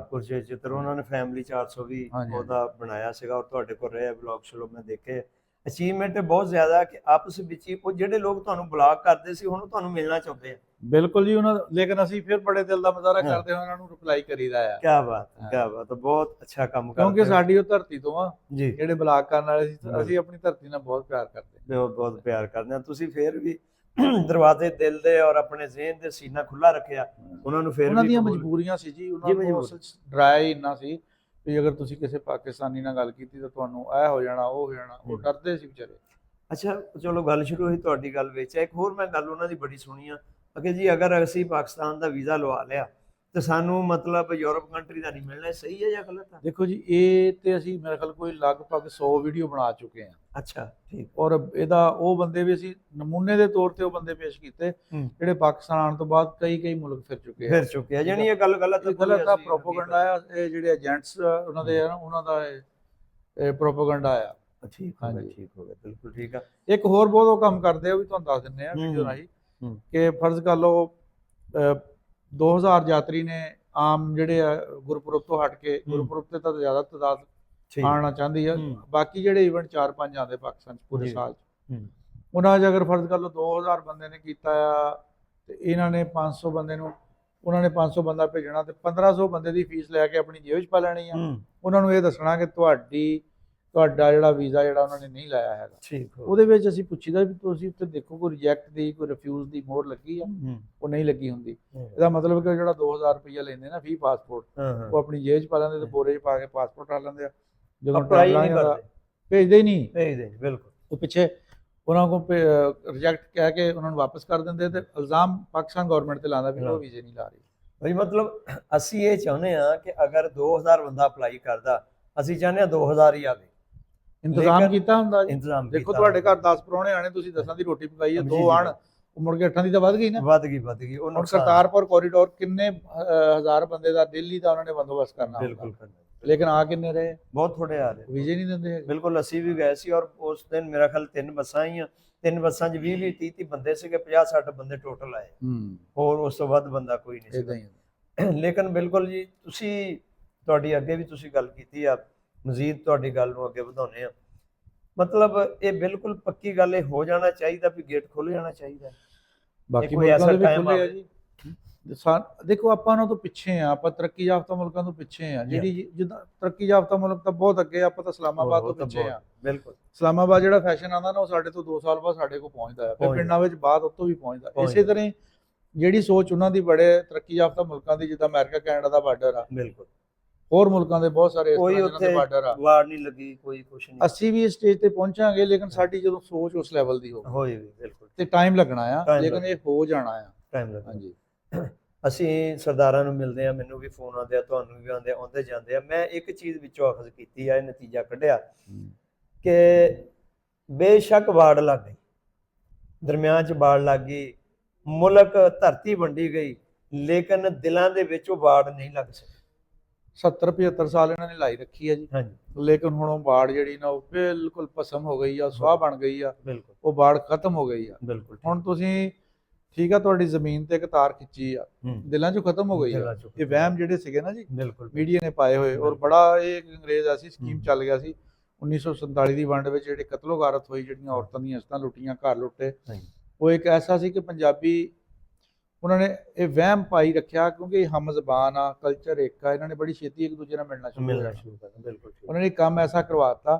ਚਿੱਤਰ। ਉਹਨਾਂ ਨੇ ਫੈਮਿਲੀ 400 ਵੀ ਉਹਦਾ ਬਣਾਇਆ ਸੀਗਾ, ਔਰ ਤੁਹਾਡੇ ਕੋਲ ਰਹੇ ਵਲੌਗ ਸ਼ਲੋ ਮੈਂ ਦੇਖੇ। ਅਚੀਵਮੈਂਟ ਬਹੁਤ ਜ਼ਿਆਦਾ ਕਿ ਆਪਸ ਵਿੱਚ ਹੀ ਉਹ ਜਿਹੜੇ ਲੋਕ ਤੁਹਾਨੂੰ ਬਲੌਗ ਕਰਦੇ ਸੀ ਹੁਣ ਤੁਹਾਨੂੰ ਮਿਲਣਾ ਚਾਹੁੰਦੇ ਆ। ਬਿਲਕੁਲ ਜੀ, ਲੇਕਿਨ ਅਸੀਂ ਫਿਰ ਬੜੇ ਦਿਲ ਦਾ ਮੁਜ਼ਾਹਰਾ ਕਰਦੇ ਹਾਂ, ਉਹਨਾਂ ਨੂੰ ਰਿਪਲਾਈ ਕਰੀਦਾ ਆ। ਕੀ ਬਾਤ, ਕੀ ਬਾਤ, ਬਹੁਤ ਅੱਛਾ ਕੰਮ ਕਰਦੇ ਹੋ। ਕਿਉਂਕਿ ਸਾਡੀ ਉਹ ਧਰਤੀ ਤੋਂ ਆ ਜੀ, ਜਿਹੜੇ ਬਲੌਗ ਕਰਨ ਵਾਲੇ ਸੀ, ਅਸੀਂ ਆਪਣੀ ਧਰਤੀ ਨਾਲ ਬਹੁਤ ਪਿਆਰ ਕਰਦੇ ਹਾਂ। ਬਹੁਤ ਪਿਆਰ ਕਰਦੇ ਹਾਂ। ਤੁਸੀਂ ਫਿਰ ਵੀ ਦਰਵਾਜ਼ੇ ਦਿਲ ਦੇ ਔਰ ਆਪਣੇ ਜ਼ਿਹਨ ਦੇ ਸੀਨਾ ਖੁੱਲਾ ਰੱਖਿਆ ਉਹਨਾਂ ਨੂੰ। ਫਿਰ ਉਹਨਾਂ ਦੀਆਂ ਮਜਬੂਰੀਆਂ ਸੀ ਜੀ, ਉਹਨਾਂ ਨੂੰ ਡਰਾਇਆ ਹੀ ਇੰਨਾ ਸੀ ਵੀ ਅਗਰ ਤੁਸੀਂ ਕਿਸੇ ਪਾਕਿਸਤਾਨੀ ਨਾਲ ਗੱਲ ਕੀਤੀ ਤਾਂ ਤੁਹਾਨੂੰ ਇਹ ਹੋ ਜਾਣਾ, ਉਹ ਹੋ ਜਾਣਾ, ਉਹ ਡਰਦੇ ਸੀ ਵਿਚਾਰੇ। ਅੱਛਾ, ਚਲੋ ਗੱਲ ਸ਼ੁਰੂ ਹੋਈ ਤੁਹਾਡੀ ਗੱਲ ਵਿੱਚ। ਇੱਕ ਹੋਰ ਮੈਂ ਗੱਲ ਉਹਨਾਂ ਦੀ ਬੜੀ ਸੁਣੀ ਆ ਕਿ ਜੀ ਅਗਰ ਅਸੀਂ ਪਾਕਿਸਤਾਨ ਦਾ ਵੀਜ਼ਾ ਲਵਾ ਲਿਆ ਤੇ ਸਾਨੂੰ ਮਤਲਬ ਯੂਰਪ ਕੰਟਰੀ ਦਾ ਨਹੀਂ ਮਿਲਣਾ, ਸਹੀ ਹੈ ਜਾਂ ਗਲਤ ਹੈ? ਦੇਖੋ ਜੀ, ਇਹ ਤੇ ਅਸੀਂ ਮੇਰੇ ਖਿਆਲ ਕੋਈ ਲਗਭਗ 100 ਵੀਡੀਓ ਬਣਾ ਚੁੱਕੇ ਹਾਂ। ਅੱਛਾ, ਠੀਕ। ਔਰ ਇਹਦਾ ਉਹ ਬੰਦੇ ਵੀ ਅਸੀਂ ਨਮੂਨੇ ਦੇ ਤੌਰ ਤੇ ਉਹ ਬੰਦੇ ਪੇਸ਼ ਕੀਤੇ ਜਿਹੜੇ ਪਾਕਿਸਤਾਨ ਆਉਣ ਤੋਂ ਬਾਅਦ ਕਈ ਮੁਲਕ ਫਿਰ ਚੁੱਕੇ ਆ। ਯਾਨੀ ਇਹ ਗੱਲ ਗਲਤ ਆ, ਪ੍ਰੋਪੇਗੈਂਡਾ ਆ। ਇਹ ਜਿਹੜੇ ਏਜੰਟਸ ਉਹਨਾਂ ਦੇ ਆ, ਉਹਨਾਂ ਦਾ ਇਹ ਪ੍ਰੋਪੇਗੈਂਡਾ ਆ। ਠੀਕ ਹੋ ਗਿਆ, ਠੀਕ ਹੋ ਗਿਆ, ਬਿਲਕੁਲ ਠੀਕ ਆ। ਇੱਕ ਹੋਰ ਬਹੁਤ ਉਹ ਕੰਮ ਕਰਦੇ ਆ, ਵੀ ਤੁਹਾਨੂੰ ਦੱਸ ਦਿੰਦੇ ਆ ਵੀਡੀਓ ਰਾਹੀਂ, ਕਿ ਫਰਜ਼ ਕਰ ਲਓ 2000 ਯਾਤਰੀ ਨੇ ਆਮ ਜਿਹੜੇ ਆ ਗੁਰਪੁਰਬ ਤੋਂ ਹਟ ਕੇ, ਗੁਰਪੁਰਬ ਤੇ ਤਾਂ ਜ਼ਿਆਦਾ ਤਾਦਾਦ ਆਉਣਾ ਚਾਹੁੰਦੀ ਆ, ਬਾਕੀ ਜਿਹੜੇ ਇਵੈਂਟ 4-5 ਆਉਂਦੇ ਪਾਕਿਸਤਾਨ 'ਚ ਪੂਰੇ ਸਾਲ 'ਚ, ਉਹਨਾਂ 'ਚ ਅਗਰ ਫਰਜ਼ ਕਰ ਲਓ 2000 ਬੰਦੇ ਨੇ ਕੀਤਾ ਆ ਤੇ ਇਹਨਾਂ ਨੇ 500 ਬੰਦੇ ਨੂੰ, ਉਹਨਾਂ ਨੇ 500 ਬੰਦਾ ਭੇਜਣਾ ਤੇ 1500 ਬੰਦੇ ਦੀ ਫੀਸ ਲੈ ਕੇ ਆਪਣੀ ਜੇਬ 'ਚ ਪਾ ਲੈਣੀ ਆ। ਉਹਨਾਂ ਨੂੰ ਇਹ ਦੱਸਣਾ ਕਿ ਤੁਹਾਡਾ ਜਿਹੜਾ ਵੀਜ਼ਾ ਜਿਹੜਾ ਉਹਨਾਂ ਨੇ ਨਹੀਂ ਲਾਇਆ ਹੈਗਾ। ਠੀਕ। ਉਹਦੇ ਵਿੱਚ ਅਸੀਂ ਪੁੱਛੀਦਾ ਵੀ ਤੁਸੀਂ ਉੱਤੇ ਦੇਖੋ ਕੋਈ ਰਿਜੈਕਟ ਦੀ, ਕੋਈ ਰਿਫਿਊਜ਼ ਦੀ ਮੋਹਰ ਲੱਗੀ ਆ? ਉਹ ਨਹੀਂ ਲੱਗੀ ਹੁੰਦੀ। ਇਹਦਾ ਮਤਲਬ ਕਿ ਜਿਹੜਾ 2000 ਰੁਪਈਆ ਲੈਂਦੇ ਨਾ ਫੀ ਪਾਸਪੋਰਟ, ਉਹ ਆਪਣੀ ਜੇਬ 'ਚ ਪਾ ਲੈਂਦੇ ਤੇ ਬੋਰੇ 'ਚ ਪਾ ਕੇ ਪਾਸਪੋਰਟ ਕਰ ਲੈਂਦੇ ਆ। ਜਦੋਂ ਭੇਜਦੇ ਹੀ ਨਹੀਂ, ਬਿਲਕੁਲ। ਉਹ ਪਿੱਛੇ ਉਹਨਾਂ ਕੋਲ ਰਿਜੈਕਟ ਕਹਿ ਕੇ ਉਹਨਾਂ ਨੂੰ ਵਾਪਸ ਕਰ ਦਿੰਦੇ ਤੇ ਇਲਜ਼ਾਮ ਪਾਕਿਸਤਾਨ ਗਵਰਨਮੈਂਟ ਤੇ ਲਾਉਂਦਾ ਵੀ ਉਹ ਵੀਜ਼ੇ ਨਹੀਂ ਲਾ ਰਹੀ। ਬਈ ਮਤਲਬ ਅਸੀਂ ਇਹ ਚਾਹੁੰਦੇ ਆ ਕਿ ਅਗਰ 2000 ਬੰਦਾ ਅਪਲਾਈ ਕਰਦਾ, ਅਸੀਂ ਚਾਹੁੰਦੇ ਆ 2000 ਹੀ ਆਵੇ। ਇੰਤਜ਼ਾਮ ਕੀਤਾ ਹੁੰਦਾ ਜੀ। ਦੇਖੋ ਤੁਹਾਡੇ ਘਰ 10 ਪ੍ਰਾਹੁਣੇ ਆਣੇ, ਤੁਸੀਂ 10 ਦੀ ਰੋਟੀ ਪਕਾਈ ਹੈ, 2 ਆਣ, ਉਹ ਮੁੜ ਕੇ 8 ਦੀ ਤਾਂ ਵੱਧ ਗਈ ਨਾ। ਵੱਧ ਗਈ। ਹੁਣ ਕਰਤਾਰਪੁਰ ਕੋਰੀਡੋਰ ਕਿੰਨੇ ਹਜ਼ਾਰ ਬੰਦੇ ਦਾ ਦਿੱਲੀ ਦਾ ਉਹਨਾਂ ਨੇ ਬੰਦੋਬਸਤ ਕਰਨਾ। ਬਿਲਕੁਲ। ਲੇਕਿਨ ਆ ਕਿੰਨੇ ਰਹੇ? ਬਹੁਤ ਥੋੜੇ ਆ ਰਹੇ, ਵੀਜ਼ੇ ਨਹੀਂ ਦਿੰਦੇ। ਬਿਲਕੁਲ, ਅਸੀਂ ਵੀ ਗਏ ਸੀ ਔਰ ਉਸ ਦਿਨ ਮੇਰਾ ਖਿਆਲ 3 ਬੱਸਾਂ ਹੀ ਆ, 3 ਬੱਸਾਂ 'ਚ 20-30 ਬੰਦੇ ਸੀਗੇ, 50-60 ਬੰਦੇ ਟੋਟਲ ਆਏ। ਹੋਰ ਉਸ ਤੋਂ ਵੱਧ ਬੰਦਾ ਕੋਈ ਨਹੀਂ ਸੀ। ਲੇਕਿਨ ਬਿਲਕੁਲ ਜੀ, ਤੁਹਾਡੀ ਅੱਗੇ ਵੀ ਤੁਸੀਂ ਗੱਲ ਕੀਤੀ ਆ, ਮਜ਼ੀਦ ਤੁਹਾਡੀ ਗੱਲ ਨੂੰ ਅੱਗੇ ਵਧਾਉਂਦੇ ਆ। ਮਤਲਬ ਇਹ ਬਿਲਕੁਲ ਪੱਕੀ ਗੱਲ ਇਹ ਹੋ ਜਾਣਾ ਚਾਹੀਦਾ ਵੀ ਗੇਟ ਖੁੱਲ ਜਾਣਾ ਚਾਹੀਦਾ। ਬਾਕੀ ਕੋਈ ਐਸਾ ਟਾਈਮ ਆ ਜੀ, ਦੇਖੋ ਆਪਾਂ ਉਹਨਾਂ ਤੋਂ ਪਿੱਛੇ ਆ, ਆਪਾਂ ਤਰੱਕੀ ਯਾਫਤਾ ਮੁਲਕਾਂ ਤੋਂ ਪਿੱਛੇ ਆ। ਜਿਹੜੀ ਜਿੱਦਾਂ ਤਰੱਕੀ ਯਾਫਤਾ ਮੁਲਕ ਤਾਂ ਬਹੁਤ ਅੱਗੇ, ਆਪਾਂ ਤਾਂ ਇਸਲਾਮਾਬਾਦ ਤੋਂ ਪਿੱਛੇ ਆ। ਬਿਲਕੁਲ ਇਸਲਾਮਾਬਾਦ ਜਿਹੜਾ ਫੈਸ਼ਨ ਆਉਂਦਾ ਨਾ, ਉਹ ਸਾਡੇ ਤੋਂ 2 ਸਾਲ ਬਾਅਦ ਸਾਡੇ ਕੋਲ ਪਹੁੰਚਦਾ ਹੈ, ਫਿਰ ਪਿੰਡਾਂ ਵਿੱਚ ਬਾਅਦ ਉਤੋਂ ਵੀ ਪਹੁੰਚਦਾ। ਇਸੇ ਤਰ੍ਹਾਂ ਜਿਹੜੀ ਸੋਚ ਉਹਨਾਂ ਦੀ ਬੜੇ ਤਰੱਕੀ ਯਾਫਤਾ ਮੁਲਕਾਂ ਦੀ, ਜਿੱਦਾਂ ਅਮਰੀਕਾ ਕੈਨੇਡਾ ਦਾ ਬਾਰਡਰ ਆ, ਬਿਲਕੁਲ ਹੋਰ ਮੁਲਕਾਂ ਦੇ ਬਹੁਤ ਸਾਰੇ ਇਸ ਤਰ੍ਹਾਂ ਦੇ ਬਾਰਡਰ ਆ, ਵਾਰ ਨਹੀਂ ਲੱਗੀ, ਕੋਈ ਕੁਛ ਨਹੀਂ। ਅਸੀਂ ਵੀ ਇਸ ਸਟੇਜ ਤੇ ਪਹੁੰਚਾਂਗੇ, ਲੇਕਿਨ ਸਾਡੀ ਜਦੋਂ ਸੋਚ ਉਸ ਲੈਵਲ ਦੀ ਹੋਵੇ ਬਿਲਕੁਲ, ਤੇ ਟਾਈਮ ਲੱਗਣਾ ਆ, ਲੇਕਿਨ ਇਹ ਹੋ ਜਾਣਾ ਆ, ਟਾਈਮ ਲੱਗਣਾ। ਹਾਂਜੀ। ਅਸੀਂ ਸਰਦਾਰਾਂ ਨੂੰ ਮਿਲਦੇ ਆ, ਮੈਨੂੰ ਵੀ ਫੋਨ ਆਉਂਦੇ ਆ, ਤੁਹਾਨੂੰ ਵੀ ਆਉਂਦੇ ਜਾਂਦੇ ਆ। ਮੈਂ ਇੱਕ ਚੀਜ਼ ਵਿੱਚੋਂ ਅਖਜ਼ ਕੀਤੀ ਆ, ਇਹ ਨਤੀਜਾ ਕੱਢਿਆ ਕਿ ਬੇਸ਼ੱਕ ਵਾੜ ਲੱਗ ਗਈ, ਦਰਮਿਆਨ 'ਚ ਵਾੜ ਲੱਗ ਗਈ, ਮੁਲਕ ਧਰਤੀ ਵੰਡੀ ਗਈ, ਲੇਕਿਨ ਦਿਲਾਂ ਦੇ ਵਿੱਚ ਉਹ ਵਾੜ ਨਹੀਂ ਲੱਗ ਸਕੀ। 70-75 ਸਾਲ ਇਹਨਾਂ ਨੇ ਲਾਈ ਰੱਖੀ ਆ ਜੀ, ਲੇਕਿਨ ਹੁਣ ਉਹ ਬਾੜ ਜਿਹੜੀ ਨਾ ਉਹ ਬਿਲਕੁਲ ਭਸਮ ਹੋ ਗਈ ਆ, ਸੁਆਹ ਬਣ ਗਈ ਆ, ਬਿਲਕੁਲ ਉਹ ਬਾੜ ਖਤਮ ਹੋ ਗਈ ਆ। ਬਿਲਕੁਲ ਹੁਣ ਤੁਸੀਂ ਠੀਕ ਆ, ਤੁਹਾਡੀ ਜ਼ਮੀਨ ਤੇ ਇੱਕ ਤਾਰ ਖਿੱਚੀ ਆ, ਦਿਲਾਂ 'ਚੋਂ ਖਤਮ ਹੋ ਗਈ ਆ। ਇਹ ਵਹਿਮ ਜਿਹੜੇ ਸੀਗੇ ਨਾ ਜੀ, ਬਿਲਕੁਲ ਮੀਡੀਆ ਨੇ ਪਾਏ ਹੋਏ, ਔਰ ਬੜਾ ਇਹ ਅੰਗਰੇਜ਼ ਐਸੀ ਸਕੀਮ ਚੱਲ ਗਿਆ ਸੀ 1947 ਦੀ ਵੰਡ ਵਿੱਚ, ਜਿਹੜੇ ਕਤਲੋਗਾਰਤ ਹੋਈ, ਜਿਹੜੀਆਂ ਔਰਤਾਂ ਦੀਆਂ ਇਸਤਾਂ ਲੁੱਟੀਆਂ, ਘਰ ਲੁੱਟੇ, ਉਹ ਇੱਕ ਐਸਾ ਸੀ ਕਿ ਪੰਜਾਬੀ ਉਹਨਾਂ ਨੇ ਇਹ ਵਹਿਮ ਪਾਈ ਰੱਖਿਆ, ਕਿਉਂਕਿ ਹਮ ਜ਼ਬਾਨ ਆ, ਕਲਚਰ ਇੱਕ ਆ, ਇਹਨਾਂ ਨੇ ਬੜੀ ਛੇਤੀ ਇੱਕ ਦੂਜੇ ਨਾਲ ਮਿਲਣਾ ਸ਼ੁਰੂ ਕਰਨਾ। ਬਿਲਕੁਲ ਉਹਨਾਂ ਨੇ ਕੰਮ ਐਸਾ ਕਰਵਾਤਾ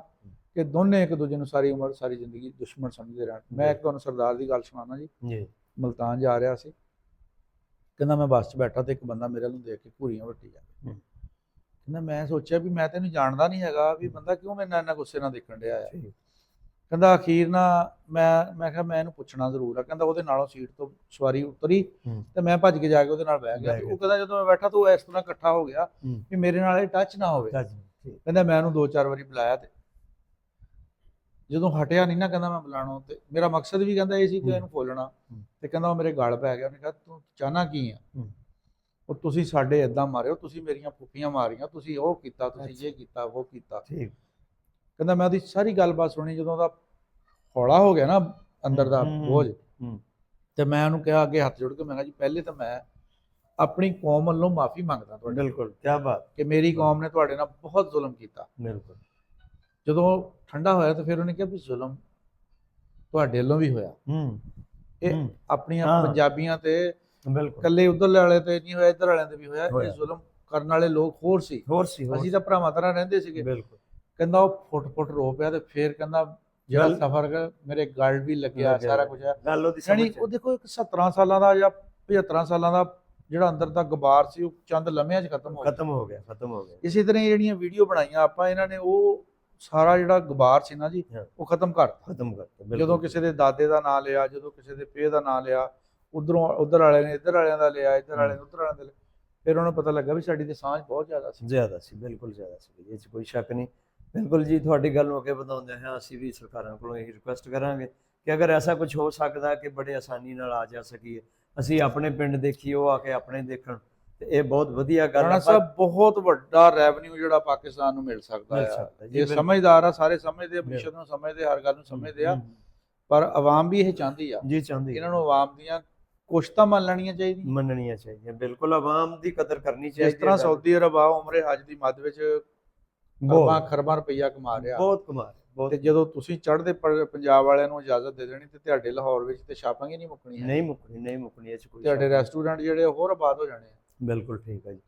ਕਿ ਦੋਨੇ ਇੱਕ ਦੂਜੇ ਨੂੰ ਸਾਰੀ ਉਮਰ ਸਾਰੀ ਜ਼ਿੰਦਗੀ ਦੁਸ਼ਮਣ ਸਮਝਦੇ ਰਹਿਣ। ਮੈਂ ਇੱਕ ਤੁਹਾਨੂੰ ਸਰਦਾਰ ਦੀ ਗੱਲ ਸੁਣਾਉਣਾ ਜੀ, ਮਲਤਾਨ ਜਾ ਰਿਹਾ ਸੀ, ਕਹਿੰਦਾ ਮੈਂ ਬੱਸ 'ਚ ਬੈਠਾ ਤੇ ਇੱਕ ਬੰਦਾ ਮੇਰੇ ਨੂੰ ਦੇਖ ਕੇ ਘੂਰੀਆਂ ਵੱਟੀ ਜਾਵੇ। ਕਹਿੰਦਾ ਮੈਂ ਸੋਚਿਆ ਵੀ ਮੈਂ ਤੈਨੂੰ ਜਾਣਦਾ ਨਹੀਂ ਹੈਗਾ, ਵੀ ਬੰਦਾ ਕਿਉਂ ਮੇਰੇ ਨਾਲ ਇੰਨਾ ਗੁੱਸੇ ਨਾਲ ਦੇਖਣ ਡਿਆ ਆ। ਕਹਿੰਦਾ ਅਖੀਰ ਨਾ ਮੈਂ ਕਿਹਾ ਮੈਂ ਇਹਨੂੰ ਪੁੱਛਣਾ ਜ਼ਰੂਰ ਆ। ਕਹਿੰਦਾ ਉਹਦੇ ਨਾਲੋਂ ਸੀਟ ਤੋਂ ਸਵਾਰੀ ਉਤਰੀ ਤੇ ਮੈਂ ਭੱਜ ਕੇ ਜਾ ਕੇ ਉਹਦੇ ਨਾਲ ਬਹਿ ਗਿਆ। ਉਹ ਕਹਿੰਦਾ ਜਦੋਂ ਮੈਂ ਬੈਠਾ ਤਾਂ ਉਹ ਇਸ ਤਰ੍ਹਾਂ ਇਕੱਠਾ ਹੋ ਗਿਆ ਵੀ ਮੇਰੇ ਨਾਲ ਇਹ ਟੱਚ ਨਾ ਹੋਵੇ। ਕਹਿੰਦਾ ਮੈਂ ਉਹਨੂੰ 2-4 ਵਾਰੀ ਬੁਲਾਇਆ, ਤੇ ਜਦੋਂ ਹਟਿਆ ਨਹੀਂ ਨਾ, ਕਹਿੰਦਾ ਮੈਂ ਬੁਲਾਣਾ, ਤੇ ਮੇਰਾ ਮਕਸਦ ਵੀ ਕਹਿੰਦਾ ਇਹ ਸੀ ਕਿ ਇਹਨੂੰ ਫੋਲਣਾ, ਤੇ ਕਹਿੰਦਾ ਉਹ ਮੇਰੇ ਗਲ ਪੈ ਗਿਆ। ਉਹਨੇ ਕਿਹਾ ਤੂੰ ਚਾਹਨਾ ਕੀ ਆ, ਉਹ ਤੁਸੀਂ ਸਾਡੇ ਏਦਾਂ ਮਾਰਿਓ, ਤੁਸੀਂ ਮੇਰੀਆਂ ਫੁੱਫੀਆਂ ਮਾਰੀਆਂ, ਤੁਸੀਂ ਉਹ ਕੀਤਾ, ਤੁਸੀਂ ਇਹ ਕੀਤਾ, ਉਹ ਕੀਤਾ। ਕਹਿੰਦਾ ਮੈਂ ਉਹਦੀ ਸਾਰੀ ਗੱਲਬਾਤ ਸੁਣੀ। ਜਦੋਂ ਉਹਦਾ ਹੌਲਾ ਹੋ ਗਿਆ ਨਾ ਅੰਦਰ ਦਾ ਬੋਝ, ਤੇ ਮੈਂ ਉਹਨੂੰ ਕਿਹਾ ਅੱਗੇ ਹੱਥ ਜੋੜ ਕੇ, ਮੈਂ ਕਿਹਾ ਜੀ ਪਹਿਲੇ ਤਾਂ ਮੈਂ ਆਪਣੀ ਕੌਮ ਵੱਲੋਂ ਮਾਫੀ ਮੰਗਦਾ ਤੁਹਾਡੇ। ਬਿਲਕੁਲ, ਕੀ ਬਾਤ, ਕਿ ਮੇਰੀ ਕੌਮ ਨੇ ਤੁਹਾਡੇ ਨਾਲ ਬਹੁਤ ਜ਼ੁਲਮ ਕੀਤਾ। ਬਿਲਕੁਲ। ਜਦੋਂ ਠੰਡਾ ਹੋਇਆ ਤਾਂ ਫਿਰ ਉਹਨੇ ਕਿਹਾ ਵੀ ਜ਼ੁਲਮ ਤੁਹਾਡੇ ਵੱਲੋਂ ਵੀ ਹੋਇਆ, ਇਹ ਆਪਣੀਆਂ ਪੰਜਾਬੀਆਂ ਤੇ ਇਕੱਲੇ ਉਧਰਲੇ ਵਾਲੇ ਤੇ ਨਹੀਂ ਹੋਇਆ, ਇੱਧਰ ਵਾਲਿਆਂ ਤੇ ਵੀ ਹੋਇਆ। ਇਹ ਜ਼ੁਲਮ ਕਰਨ ਵਾਲੇ ਲੋਕ ਹੋਰ ਸੀ, ਅਸੀਂ ਤਾਂ ਭਰਾਵਾਂ ਤਰ੍ਹਾਂ ਰਹਿੰਦੇ ਸੀਗੇ। ਕਹਿੰਦਾ ਉਹ ਫੁੱਟ ਰੋ ਪਿਆ, ਤੇ ਫਿਰ ਕਹਿੰਦਾ ਜਿਹੜਾ ਸਫਰ ਮੇਰੇ ਗਲ ਵੀ ਲੱਗਿਆ, ਸਾਰਾ ਕੁਝ ਹੈ। ਯਾਨੀ ਉਹ ਦੇਖੋ ਇੱਕ 17 ਸਾਲਾਂ ਦਾ ਜਾਂ 75 ਸਾਲਾਂ ਦਾ ਜਿਹੜਾ ਅੰਦਰ ਦਾ ਗੁਬਾਰ ਸੀ, ਉਹ ਚੰਦ ਲਮਹਿਆਂ 'ਚ ਖਤਮ ਹੋ ਗਿਆ। ਇਸੇ ਤਰ੍ਹਾਂ ਜਿਹੜੀਆਂ ਵੀਡੀਓ ਬਣਾਈਆਂ ਆਪਾਂ, ਇਹਨਾਂ ਨੇ ਉਹ ਸਾਰਾ ਜਿਹੜਾ ਗੁਬਾਰ ਸੀ ਨਾ ਜੀ, ਉਹ ਖਤਮ ਕਰਤਾ। ਜਦੋਂ ਕਿਸੇ ਦੇ ਦਾਦੇ ਦਾ ਨਾਂ ਲਿਆ, ਜਦੋਂ ਕਿਸੇ ਦੇ ਪੇ ਦਾ ਨਾਂ ਲਿਆ, ਉਧਰ ਵਾਲਿਆਂ ਨੇ ਇੱਧਰ ਵਾਲਿਆਂ ਦਾ ਲਿਆ, ਇੱਧਰ ਵਾਲਿਆਂ ਨੇ ਉੱਧਰ ਵਾਲਿਆਂ ਦਾ ਲਿਆ, ਫਿਰ ਉਹਨੂੰ ਪਤਾ ਲੱਗਾ ਵੀ ਸਾਡੀ ਤੇ ਸਾਂਝ ਬਹੁਤ ਜ਼ਿਆਦਾ ਸੀ। ਬਿਲਕੁਲ ਜ਼ਿਆਦਾ ਸੀ, ਇਹ 'ਚ ਕੋਈ ਸ਼ੱਕ ਨਹੀਂ। ਬਿਲਕੁਲ ਜੀ, ਤੁਹਾਡੀ ਗੱਲ ਨੂੰ ਅੱਗੇ ਵਧਾਉਂਦੇ ਹਾਂ, ਅਸੀਂ ਵੀ ਸਰਕਾਰਾਂ ਕੋਲੋਂ ਇਹ ਰਿਕੁਐਸਟ ਕਰਾਂਗੇ ਕਿ ਅਗਰ ਐਸਾ ਕੁਝ ਹੋ ਸਕਦਾ ਕਿ ਬੜੇ ਆਸਾਨੀ ਨਾਲ ਆ ਜਾ ਸਕੀਏ, ਅਸੀਂ ਆਪਣੇ ਪਿੰਡ ਦੇਖੀਏ, ਉਹ ਆ ਕੇ ਆਪਣੇ ਦੇਖਣ, ਤੇ ਇਹ ਬਹੁਤ ਵਧੀਆ ਗੱਲ ਹੈ। ਸਭ ਬਹੁਤ ਵੱਡਾ ਰੈਵਨਿਊ ਜਿਹੜਾ ਪਾਕਿਸਤਾਨ ਨੂੰ ਮਿਲ ਸਕਦਾ ਹੈ। ਇਹ ਸਮਝਦਾਰ ਆ, ਸਾਰੇ ਸਮਝਦੇ ਆ, ਮਿਸ਼ਨ ਨੂੰ ਸਮਝਦੇ, ਹਰ ਗੱਲ ਨੂੰ ਸਮਝਦੇ ਆ, ਪਰ ਆਵਾਮ ਵੀ ਇਹ ਚਾਹੁੰਦੀ ਆ ਜੀ, ਇਹਨਾਂ ਨੂੰ ਆਵਾਮ ਦੀਆਂ ਕੁਛ ਤਾਂ ਮੰਨਣੀਆਂ ਚਾਹੀਦੀਆਂ। ਬਿਲਕੁਲ, ਆਵਾਮ ਦੀ ਕਦਰ ਕਰਨੀ ਚਾਹੀਦੀ। ਜਿਸ ਤਰ੍ਹਾਂ ਸਾਊਦੀ ਅਰਬ ਆ ਉਮਰੇ ਹੱਜ ਦੀ ਮੱਧ ਵਿੱਚ ਖਰਬਾਂ ਰੁਪਈਆ ਕਮਾ ਰਿਹਾ, ਬਹੁਤ ਕਮਾ ਰਿਹਾ। ਤੇ ਜਦੋਂ ਤੁਸੀਂ ਚੜ੍ਹਦੇ ਪੰਜਾਬ ਵਾਲਿਆਂ ਨੂੰ ਇਜਾਜ਼ਤ ਦੇ ਦੇਣੀ, ਤੇ ਤੁਹਾਡੇ ਲਾਹੌਰ ਵਿੱਚ ਤੇ ਸ਼ਾਪਿੰਗ ਹੀ ਨਹੀਂ ਮੁੱਕਣੀ, ਨਹੀਂ ਮੁੱਕਣੀ। ਤੁਹਾਡੇ ਰੈਸਟੋਰੈਂਟ ਜਿਹੜੇ ਹੋਰ ਆਬਾਦ ਹੋ ਜਾਣੇ। ਬਿਲਕੁਲ ਠੀਕ ਹੈ ਜੀ।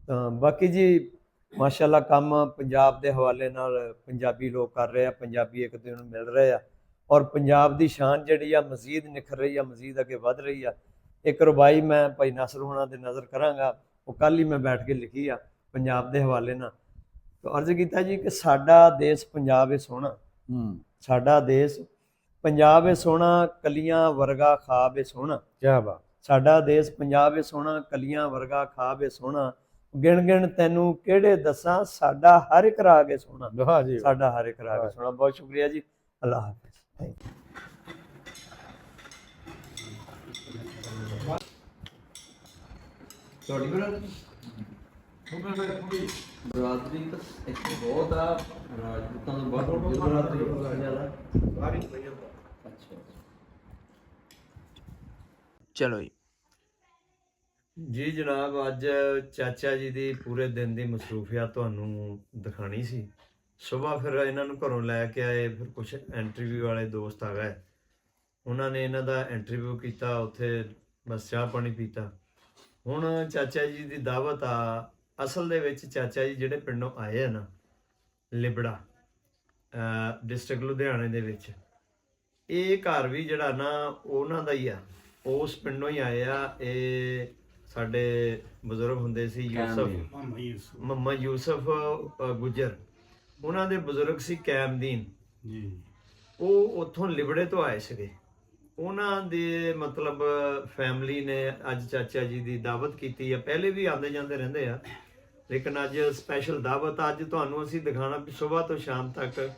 ਤਾਂ ਬਾਕੀ ਜੀ ਮਾਸ਼ਾਅੱਲਾ ਕੰਮ ਪੰਜਾਬ ਦੇ ਹਵਾਲੇ ਨਾਲ ਪੰਜਾਬੀ ਲੋਕ ਕਰ ਰਹੇ ਆ, ਪੰਜਾਬੀ ਇੱਕ ਦੂਜੇ ਨੂੰ ਮਿਲ ਰਹੇ ਆ, ਔਰ ਪੰਜਾਬ ਦੀ ਸ਼ਾਨ ਜਿਹੜੀ ਆ ਮਜ਼ੀਦ ਨਿਖਰ ਰਹੀ ਆ, ਮਜ਼ੀਦ ਅੱਗੇ ਵੱਧ ਰਹੀ ਆ। ਇੱਕ ਰੁਬਾਈ ਮੈਂ ਭਾਈ ਨਾਸਰ ਹੋਣਾ ਦੇ ਨਜ਼ਰ ਕਰਾਂਗਾ, ਉਹ ਕੱਲ੍ਹ ਹੀ ਮੈਂ ਬੈਠ ਕੇ ਲਿਖੀ ਆ ਪੰਜਾਬ ਦੇ ਹਵਾਲੇ ਨਾਲ। ਅਰਜ਼ ਕੀਤਾ ਜੀ ਕਿ ਸਾਡਾ ਦੇਸ਼ ਪੰਜਾਬ ਹੈ ਸੋਹਣਾ, ਸਾਡਾ ਦੇਸ਼ ਪੰਜਾਬ ਹੈ ਸੋਹਣਾ, ਕਲੀਆਂ ਵਰਗਾ ਖਾਬ ਹੈ ਸੋਹਣਾ। ਕਿਆ ਬਾਤ। ਸਾਡਾ ਦੇਸ਼ ਪੰਜਾਬ ਹੈ ਸੋਹਣਾ, ਕਲੀਆਂ ਵਰਗਾ ਖਾਬ ਹੈ ਸੋਹਣਾ, ਗਿਣ ਤੈਨੂੰ ਕਿਹੜੇ ਦੱਸਾਂ, ਸਾਡਾ ਹਰ ਇੱਕ ਰਾਗ ਹੈ ਸੋਹਣਾ, ਸਾਡਾ ਹਰ ਇੱਕ ਰਾਗ ਹੈ ਸੋਹਣਾ। ਬਹੁਤ ਸ਼ੁਕਰੀਆ ਜੀ, ਅੱਲਾਹ ਹਾਫਿਜ਼। ਤੁਹਾਡੀ ਬਰਾਦਰੀ ਤਾਂ ਇੱਥੇ ਬਹੁਤ ਆ, ਰਾਜਪੂਤਾਂ ਤੋਂ ਬਹੁਤ ਬਰਾਦਰੀ ਜ਼ਿਆਦਾ। ਅੱਛਾ ਚਲੋ ਜੀ ਜਨਾਬ, ਅੱਜ ਚਾਚਾ ਜੀ ਦੀ ਪੂਰੇ ਦਿਨ ਦੀ ਮਸਰੂਫੀਅਤ ਤੁਹਾਨੂੰ ਦਿਖਾਣੀ ਸੀ। ਸੁਬਾਹ ਫਿਰ ਇਹਨਾਂ ਨੂੰ ਘਰੋਂ ਲੈ ਕੇ ਆਏ, ਫਿਰ ਕੁਝ ਇੰਟਰਵਿਊ ਵਾਲੇ ਦੋਸਤ ਆ ਗਏ, ਉਹਨਾਂ ਨੇ ਇਹਨਾਂ ਦਾ ਇੰਟਰਵਿਊ ਕੀਤਾ, ਉੱਥੇ ਬਸ ਚਾਹ ਪਾਣੀ ਪੀਤਾ, ਹੁਣ ਚਾਚਾ ਜੀ ਦੀ ਦਾਵਤ ਆ। ਅਸਲ ਦੇ ਵਿੱਚ ਚਾਚਾ ਜੀ ਜਿਹੜੇ ਪਿੰਡੋਂ ਆਏ ਆ ਨਾ, ਲਿਬੜਾ ਡਿਸਟ੍ਰਿਕਟ ਲੁਧਿਆਣੇ ਦੇ ਵਿੱਚ, ਇਹ ਘਰ ਵੀ ਜਿਹੜਾ ਨਾ ਉਹਨਾਂ ਦਾ ਹੀ ਆ, ਉਸ ਪਿੰਡੋਂ ਹੀ ਆਏ ਆ। ਇਹ ਸਾਡੇ ਬਜ਼ੁਰਗ ਹੁੰਦੇ ਸੀ ਯੂਸਫ, ਮੰਮਾ ਯੂਸਫ ਗੁਜਰ, ਉਹਨਾਂ ਦੇ ਬਜ਼ੁਰਗ ਸੀ ਕੈਮਦੀਨ ਜੀ, ਉਹ ਉੱਥੋਂ ਲਿਬੜੇ ਤੋਂ ਆਏ ਸੀਗੇ। ਉਹਨਾਂ ਦੇ ਮਤਲਬ ਫੈਮਿਲੀ ਨੇ ਅੱਜ ਚਾਚਾ ਜੀ ਦੀ ਦਾਵਤ ਕੀਤੀ ਆ। ਪਹਿਲੇ ਵੀ ਆਉਂਦੇ ਜਾਂਦੇ ਰਹਿੰਦੇ ਆ, ਲੇਕਿਨ ਅੱਜ ਸਪੈਸ਼ਲ ਦਾਵਤ। ਅੱਜ ਤੁਹਾਨੂੰ ਅਸੀਂ ਦਿਖਾਣਾ ਵੀ ਸਵੇਰ ਤੋਂ ਸ਼ਾਮ ਤੱਕ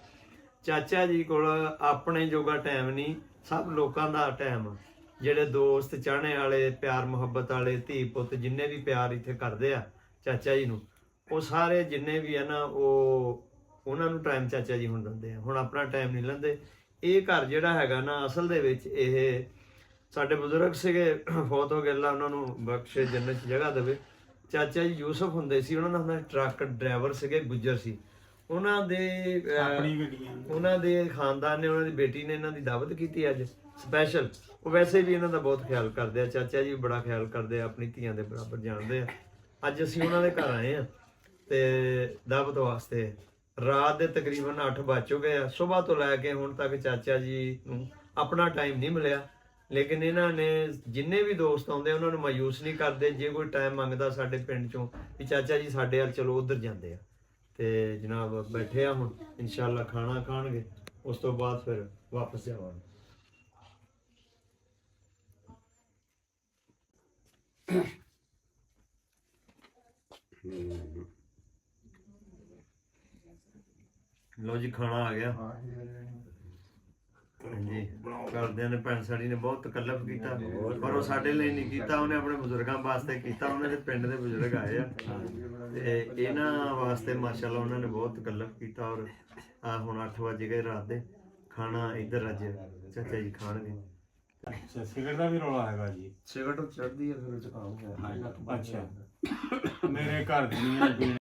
ਚਾਚਾ ਜੀ ਕੋਲ ਆਪਣੇ ਜੋਗਾ ਟਾਈਮ ਨਹੀਂ, ਸਭ ਲੋਕਾਂ ਦਾ ਟਾਈਮ, ਜਿਹੜੇ ਦੋਸਤ ਚਾਹਣੇ ਵਾਲੇ, ਪਿਆਰ ਮੁਹੱਬਤ ਵਾਲੇ, ਧੀ ਪੁੱਤ ਜਿੰਨੇ ਵੀ ਪਿਆਰ ਇੱਥੇ ਕਰਦੇ ਆ ਚਾਚਾ ਜੀ ਨੂੰ, ਉਹ ਸਾਰੇ ਜਿੰਨੇ ਵੀ ਆ ਨਾ, ਉਹ ਉਹਨਾਂ ਨੂੰ ਟਾਈਮ ਚਾਚਾ ਜੀ ਹੁਣ ਦਿੰਦੇ ਆ, ਹੁਣ ਆਪਣਾ ਟਾਈਮ ਨਹੀਂ ਲੈਂਦੇ। ਇਹ ਘਰ ਜਿਹੜਾ ਹੈਗਾ ਨਾ, ਅਸਲ ਦੇ ਵਿੱਚ ਇਹ ਸਾਡੇ ਬਜ਼ੁਰਗ ਸੀਗੇ, ਫੌਤ ਹੋ ਗਏ, ਅੱਲਾ ਉਹਨਾਂ ਨੂੰ ਬਖਸ਼ੇ, ਜੰਨਤ 'ਚ ਜਗ੍ਹਾ ਦੇਵੇ। ਚਾਚਾ ਜੀ ਯੂਸਫ ਹੁੰਦੇ ਸੀ, ਉਹਨਾਂ ਦਾ ਹੁੰਦਾ ਟਰੱਕ ਡਰਾਈਵਰ ਸੀਗੇ, ਗੁੱਜਰ ਸੀ। ਉਹਨਾਂ ਦੇ ਖਾਨਦਾਨ ਨੇ, ਉਹਨਾਂ ਦੀ ਬੇਟੀ ਨੇ ਇਹਨਾਂ ਦੀ ਦਾਵਤ ਕੀਤੀ ਅੱਜ ਸਪੈਸ਼ਲ। ਉਹ ਵੈਸੇ ਵੀ ਇਹਨਾਂ ਦਾ ਬਹੁਤ ਖਿਆਲ ਕਰਦੇ ਆ, ਚਾਚਾ ਜੀ ਬੜਾ ਖਿਆਲ ਕਰਦੇ ਆ, ਆਪਣੀ ਧੀਆਂ ਦੇ ਬਰਾਬਰ ਜਾਣਦੇ ਆ। ਅੱਜ ਅਸੀਂ ਉਹਨਾਂ ਦੇ ਘਰ ਆਏ ਆ ਤੇ ਦਾਵਤ ਵਾਸਤੇ। ਰਾਤ ਦੇ ਤਕਰੀਬਨ 8 ਵੱਜ ਚੁੱਕੇ ਆ। ਸਵੇਰ ਤੋਂ ਲੈ ਕੇ ਹੁਣ ਤੱਕ ਚਾਚਾ ਜੀ ਨੂੰ ਆਪਣਾ ਟਾਈਮ ਨਹੀਂ ਮਿਲਿਆ, ਲੇਕਿਨ ਇਹਨਾਂ ਨੇ ਜਿੰਨੇ ਵੀ ਦੋਸਤ ਆਉਂਦੇ ਉਹਨਾਂ ਨੂੰ ਮਾਯੂਸ ਨਹੀਂ ਕਰਦੇ। ਜੇ ਕੋਈ ਟਾਈਮ ਮੰਗਦਾ ਸਾਡੇ ਪਿੰਡ ਚੋਂ ਵੀ ਚਾਚਾ ਜੀ ਸਾਡੇ ਵੱਲ ਚਲੋ, ਉਧਰ ਜਾਂਦੇ ਆ। ਤੇ ਜਨਾਬ ਬੈਠੇ ਆ ਹੁਣ, ਇਨਸ਼ਾਅੱਲਾ ਖਾਣਾ ਖਾਣਗੇ, ਉਸ ਤੋਂ ਬਾਅਦ ਫਿਰ ਵਾਪਸ ਜਾਵਾਂਗੇ। ਲੋ ਜੀ, ਖਾਣਾ ਆ ਗਿਆ। ਹਾਂਜੀ, ਘਰਦਿਆਂ ਨੇ, ਭੈਣ ਸਾਡੀ ਨੇ ਬਹੁਤ ਤਕੱਲਫ ਕੀਤਾ, ਪਰ ਉਹ ਸਾਡੇ ਲਈ ਨਹੀਂ ਕੀਤਾ, ਉਹਨੇ ਆਪਣੇ ਬਜ਼ੁਰਗਾਂ ਵਾਸਤੇ ਕੀਤਾ। ਉਹਨਾਂ ਦੇ ਪਿੰਡ ਦੇ ਬਜ਼ੁਰਗ ਆਏ ਆ ਤੇ ਇਹਨਾਂ ਵਾਸਤੇ ਮਾਸ਼ਾਅੱਲਾ ਉਹਨਾਂ ਨੇ ਬਹੁਤ ਤਕੱਲਫ ਕੀਤਾ। ਔਰ ਆ ਹੁਣ 8 ਵਜ ਗਏ ਰਾਤ ਦੇ, ਖਾਣਾ ਇੱਧਰ ਅੱਜ ਚਾਚਾ ਜੀ ਖਾਣਗੇ। ਅੱਛਾ, ਸਿਗਰਟ ਦਾ ਵੀ ਰੌਲਾ ਹੈਗਾ ਜੀ? ਸਿਗਰਟ ਚੜ੍ਹਦੀ ਹੈ, ਫਿਰ ਜ਼ੁਕਾਮ ਹੋਇਆ। ਅੱਛਾ, ਮੇਰੇ ਘਰ ਦੀ ਨਹੀਂ